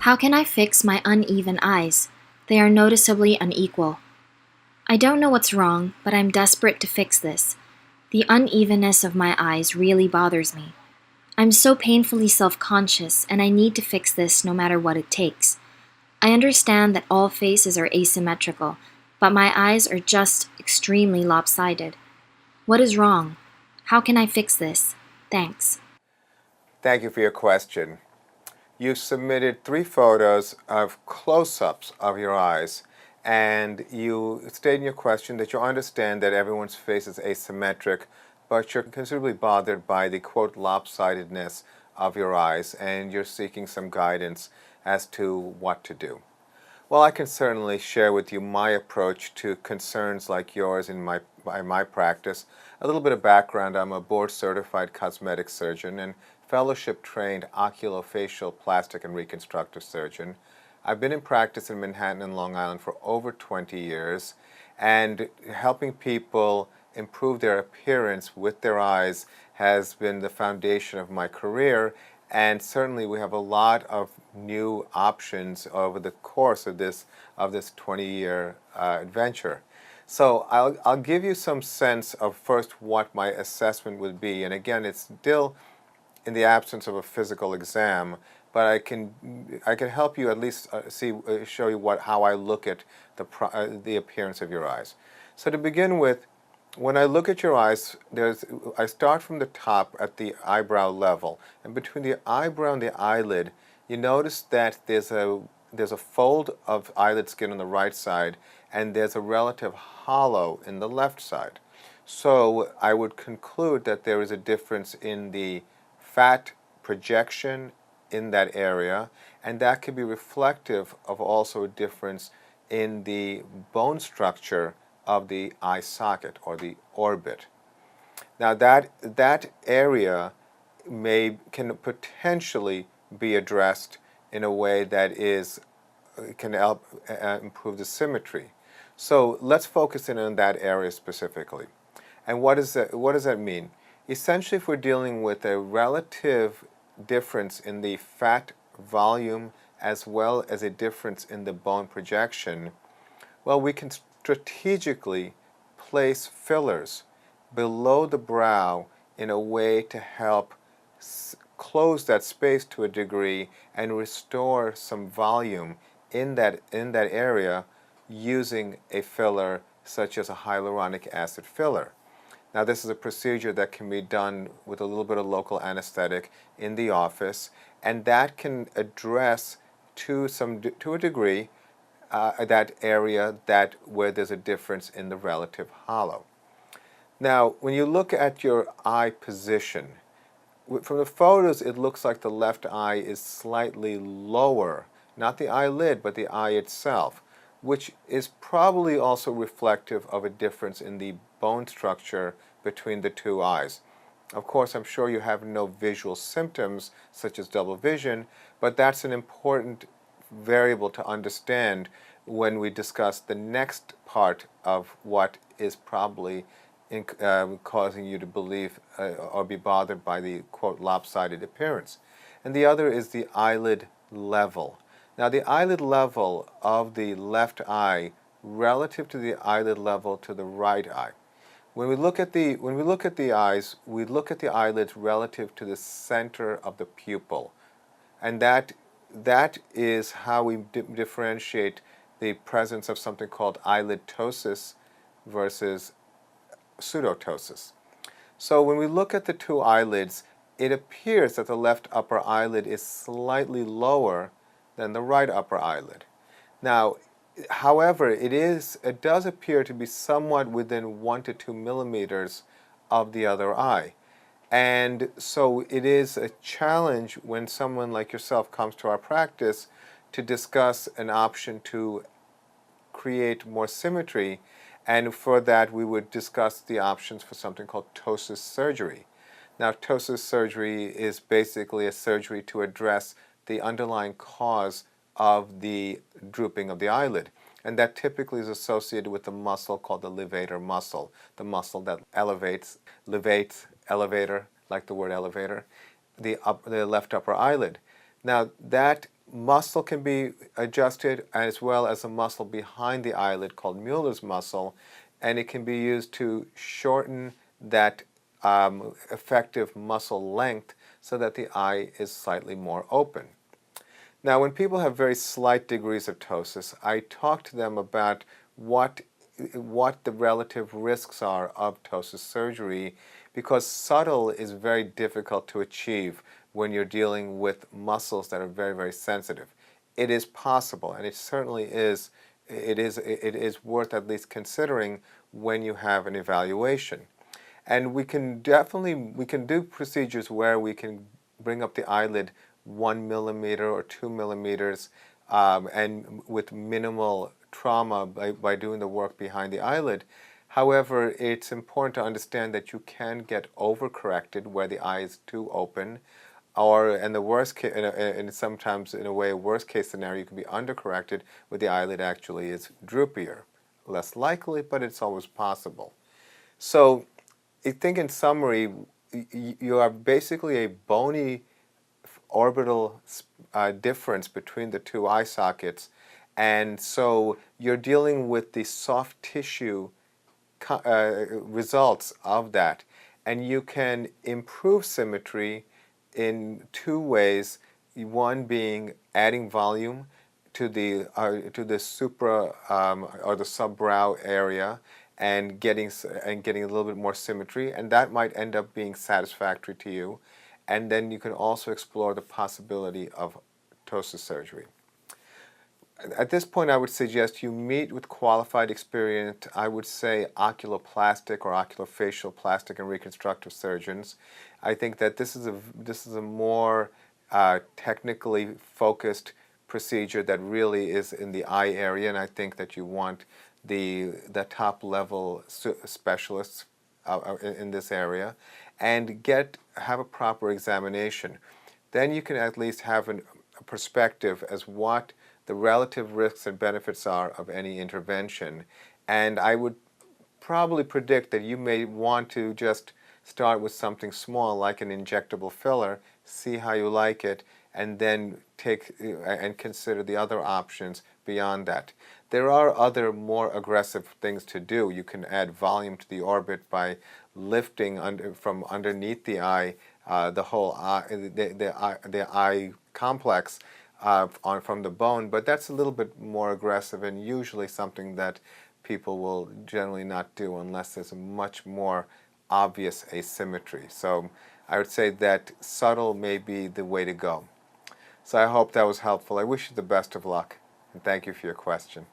How can I fix my uneven eyes? They are noticeably unequal. I don't know what's wrong, but I'm desperate to fix this. The unevenness of my eyes really bothers me. I'm so painfully self-conscious, and I need to fix this no matter what it takes. I understand that all faces are asymmetrical, but my eyes are just extremely lopsided. What is wrong? How can I fix this? Thanks. Thank you for your question. You submitted 3 photos of close-ups of your eyes, and you state in your question that you understand that everyone's face is asymmetric, but you're considerably bothered by the, quote, lopsidedness of your eyes, and you're seeking some guidance as to what to do. Well, I can certainly share with you my approach to concerns like yours in my practice. A little bit of background: I'm a board-certified cosmetic surgeon and fellowship-trained oculofacial plastic and reconstructive surgeon. I've been in practice in Manhattan and Long Island for over 20 years, and helping people improve their appearance with their eyes has been the foundation of my career. And certainly we have a lot of new options over the course of this 20-year adventure. So I'll give you some sense of first what my assessment would be. And again, it's still in the absence of a physical exam, but I can help you at least show you how I look at the appearance of your eyes. So to begin with, when I look at your eyes, I start from the top at the eyebrow level, and between the eyebrow and the eyelid, you notice that there's a fold of eyelid skin on the right side, and there's a relative hollow in the left side. So I would conclude that there is a difference in the fat projection in that area, and that could be reflective of also a difference in the bone structure of the eye socket or the orbit. Now that area can potentially be addressed in a way that can help improve the symmetry. So let's focus in on that area specifically. And what does that mean? Essentially, if we're dealing with a relative difference in the fat volume as well as a difference in the bone projection, well, we can strategically place fillers below the brow in a way to help close that space to a degree and restore some volume in that area using a filler such as a hyaluronic acid filler. Now, this is a procedure that can be done with a little bit of local anesthetic in the office, and that can address to a degree that area where there's a difference in the relative hollow. Now, when you look at your eye position, from the photos, it looks like the left eye is slightly lower, not the eyelid, but the eye itself, which is probably also reflective of a difference in the bone structure between the two eyes. Of course, I'm sure you have no visual symptoms such as double vision, but that's an important variable to understand when we discuss the next part of what is probably causing you to believe or be bothered by the, quote, lopsided appearance. And the other is the eyelid level. Now, the eyelid level of the left eye relative to the eyelid level to the right eye. When we look at the eyes, we look at the eyelids relative to the center of the pupil, and that is how we differentiate the presence of something called eyelid ptosis versus pseudoptosis. So when we look at the two eyelids, it appears that the left upper eyelid is slightly lower than the right upper eyelid. Now, however, it does appear to be somewhat within 1 to 2 millimeters of the other eye. And so it is a challenge when someone like yourself comes to our practice to discuss an option to create more symmetry, and for that we would discuss the options for something called ptosis surgery. Now, ptosis surgery is basically a surgery to address the underlying cause of the drooping of the eyelid, and that typically is associated with the muscle called the levator muscle, the muscle that elevates, elevator, like the word elevator, the left upper eyelid. Now, that muscle can be adjusted, as well as a muscle behind the eyelid called Mueller's muscle, and it can be used to shorten that effective muscle length so that the eye is slightly more open. Now, when people have very slight degrees of ptosis, I talk to them about what the relative risks are of ptosis surgery, because subtle is very difficult to achieve when you're dealing with muscles that are very, very sensitive. It is possible, and it certainly is. It is worth at least considering when you have an evaluation. And we can do procedures where we can bring up the eyelid 1 millimeter or 2 millimeters, and with minimal trauma by doing the work behind the eyelid. However, it's important to understand that you can get overcorrected where the eye is too open, or in the worst case, and sometimes in a way, a worst case scenario, you can be undercorrected where the eyelid actually is droopier. Less likely, but it's always possible. So I think in summary, you are basically a bony orbital difference between the two eye sockets, and so you're dealing with the soft tissue results of that, and you can improve symmetry in two ways. One being adding volume to the supra or the subbrow area, and getting a little bit more symmetry, and that might end up being satisfactory to you. And then you can also explore the possibility of ptosis surgery. At this point, I would suggest you meet with qualified, experienced, I would say oculoplastic or oculofacial plastic and reconstructive surgeons. I think that this is a more technically focused procedure that really is in the eye area, and I think that you want the top level specialists in this area, and have a proper examination. Then you can at least have a perspective as what the relative risks and benefits are of any intervention. And I would probably predict that you may want to just start with something small like an injectable filler, see how you like it, and then take and consider the other options beyond that. There are other more aggressive things to do. You can add volume to the orbit by lifting from underneath the eye, the whole eye, the eye complex from the bone, but that's a little bit more aggressive and usually something that people will generally not do unless there's a much more obvious asymmetry. So I would say that subtle may be the way to go. So I hope that was helpful. I wish you the best of luck, and thank you for your question.